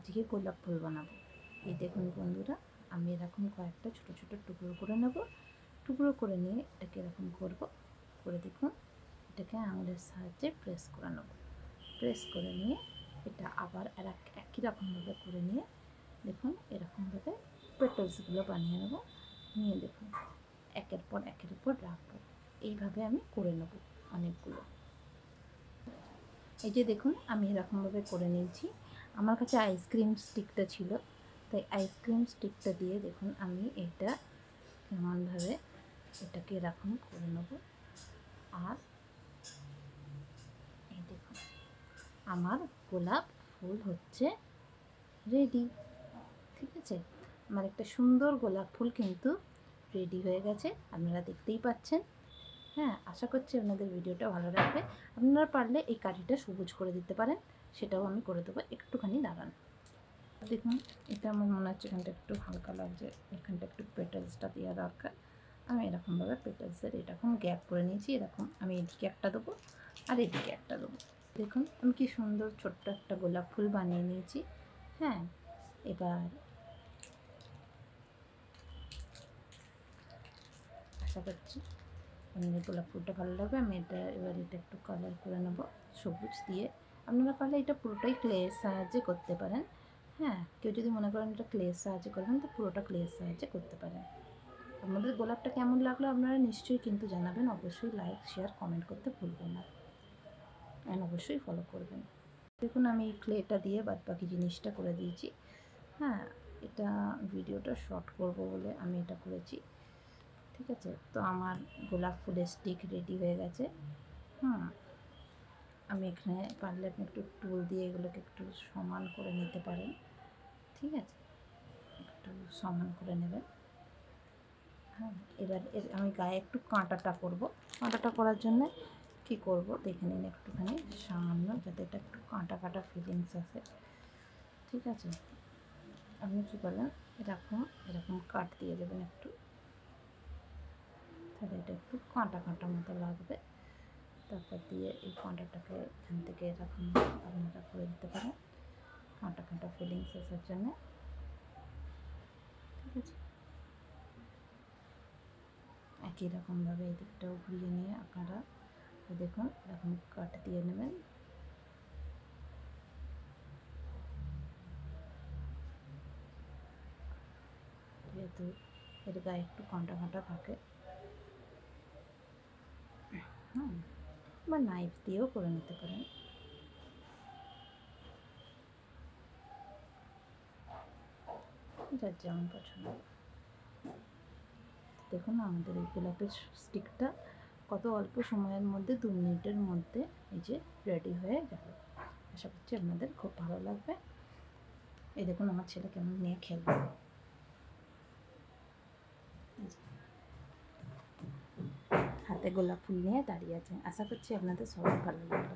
আজকে গোলাপ ফুল বানাবো। এই দেখুন বন্ধুরা, আমি এরকম কয়েকটা ছোটো ছোটো টুকরো করে নেব। টুকরো করে নিয়ে এটাকে এরকম করব, করে দেখুন এটাকে আঙুলের সাহায্যে প্রেস করে নেব। প্রেস করে নিয়ে এটা আবার একই রকমভাবে করে নিয়ে দেখুন এরকমভাবে পেটলসগুলো বানিয়ে নেব। নিয়ে দেখুন একের পর একের উপর রাখবো। এইভাবে আমি করে নেব অনেকগুলো। এই যে দেখুন আমি এরকমভাবে করে নিয়েছি। আমার কাছে আইসক্রিম স্টিকটা ছিল, তাই আইসক্রিম স্টিকটা দিয়ে দেখুন আমি এটা কেমনভাবে এটাকে এরকম করে নেব। আর এই দেখুন আমার গোলাপ ফুল হচ্ছে রেডি। ঠিক আছে, আমার একটা সুন্দর গোলাপ ফুল কিন্তু রেডি হয়ে গেছে, আপনারা দেখতেই পাচ্ছেন। হ্যাঁ, আশা করছি আপনাদের ভিডিওটা ভালো লাগবে। আপনারা পারলে এই কাঠিটা সবুজ করে দিতে পারেন, সেটাও আমি করে দেবো। একটুখানি দাঁড়ান, দেখুন এটা আমার মনে হচ্ছে এখানটা একটু হালকা লাগছে, এখানটা একটু পেটালসটা দেওয়া দরকার। আমি এরকমভাবে পেটালসের এরকম গ্যাপ করে নিয়েছি। এরকম আমি এদিকে একটা দেবো আর এদিকে একটা দেবো। দেখুন আমি কি সুন্দর ছোট্ট একটা গোলাপ ফুল বানিয়ে নিয়েছি। হ্যাঁ, এবার আশা করছি আপনাদের গোলাপ ফুলটা ভালো লাগবে। আমি এবার এটা একটু কালার করে নেব সবুজ দিয়ে। আপনারা পারলে এটা পুরোটাই ক্লের সাহায্যে করতে পারেন। হ্যাঁ, কেউ যদি মনে করেন এটা ক্লের সাহায্যে করবেন তো পুরোটা ক্লের সাহায্যে করতে পারেন। আপনাদের গোলাপটা কেমন লাগলো আপনারা নিশ্চয়ই কিন্তু জানাবেন। অবশ্যই লাইক শেয়ার কমেন্ট করতে ভুলবেন না, অ্যান্ড অবশ্যই ফলো করবেন। দেখুন আমি ক্লেটা দিয়ে বাদবাকি জিনিসটা করে দিয়েছি। হ্যাঁ, এটা ভিডিওটা শর্ট করব বলে আমি এটা করেছি। ঠিক আছে, তো আমার গোলাপ ফুলের স্টিক রেডি হয়ে গেছে। আমি এখানে পারলে আপনি একটু টুল দিয়ে এগুলোকে একটু সমান করে নিতে পারেন। ঠিক আছে, একটু সমান করে নেবেন। হ্যাঁ, এবার আমি গায়ে একটু কাঁটাটা করব। কাঁটাটা করার জন্য কি করব দেখে নিন একটুখানি সামান্য, যাতে এটা একটু কাঁটা কাঁটা ফিলিংস আসে। ঠিক আছে, আপনি কী করবেন এরকম এরকম কাট দিয়ে দেবেন একটু, তাহলে এটা একটু কাঁটা কাঁটা মতো লাগবে। তারপর দিয়ে এই কাঁটাটাকে এখান থেকে এরকম আপনারা করে দিতে পারেন কাঁটা কাঁটা ফিলিংস আসার জন্য। ঠিক আছে, একই রকমভাবে এই দিকটাও ঘুরিয়ে নিয়ে আপনারা দেখুন এরকম কাট দিয়ে নেবেন। যেহেতু এর গায়ে একটু কাঁটা কাঁটা থাকে, বা নাইফ দিয়েও করে নিতে পারেন। যার যেমন পছন্দ। দেখুন আমাদের এই গোলাপের স্টিকটা কত অল্প সময়ের মধ্যে 2 মিনিটের মধ্যে এই যে রেডি হয়ে গেল। আশা করছি আপনাদের খুব ভালো লাগবে। এই দেখুন আমার ছেলে কেমন নিয়ে খেলবে, হাতে গোলাপ ফুল নিয়ে দাঁড়িয়ে আছে। আশা করছি আপনাদের সবাই ভালো লাগবে।